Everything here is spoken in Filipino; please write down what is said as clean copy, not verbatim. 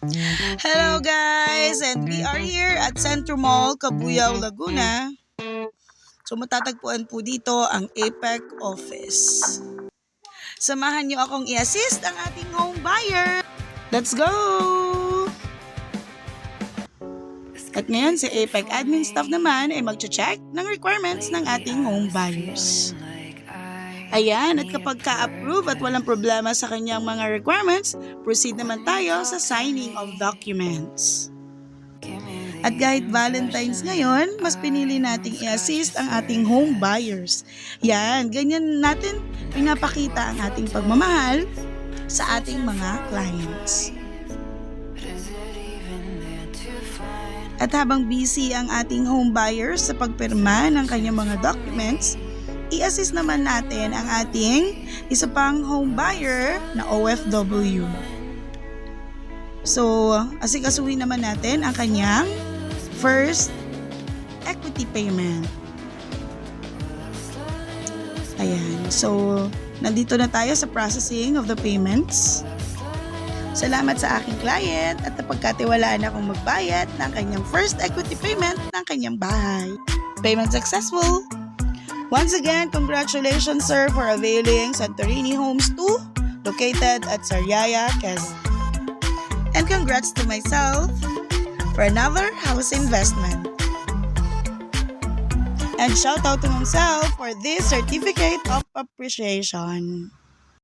Hello guys! And we are here at Centro Mall, Cabuyao, Laguna. So matatagpuan po dito ang APEC office. Samahan niyo akong i-assist ang ating home buyer. Let's go! At ngayon si APEC admin staff naman ay mag-check ng requirements ng ating home buyers. Ayan, at kapag ka-approve at walang problema sa kanyang mga requirements, proceed naman tayo sa signing of documents. At kahit Valentine's ngayon, mas pinili nating i-assist ang ating home buyers. Yan, ganyan natin pinapakita ang ating pagmamahal sa ating mga clients. At habang busy ang ating home buyers sa pagpirma ng kanyang mga documents, i-assist naman natin ang ating isa pang home buyer na OFW. So, asikasuhin naman natin ang kanyang first equity payment. Ayan. So, nandito na tayo sa processing of the payments. Salamat sa aking client at napagkatiwalaan akong magbayad ng kanyang first equity payment ng kanyang bahay. Payment successful! Once again, congratulations sir for availing Santorini Homes 2 located at Sariaya, Quezon. And congrats to myself for another house investment. And shout out to myself for this certificate of appreciation.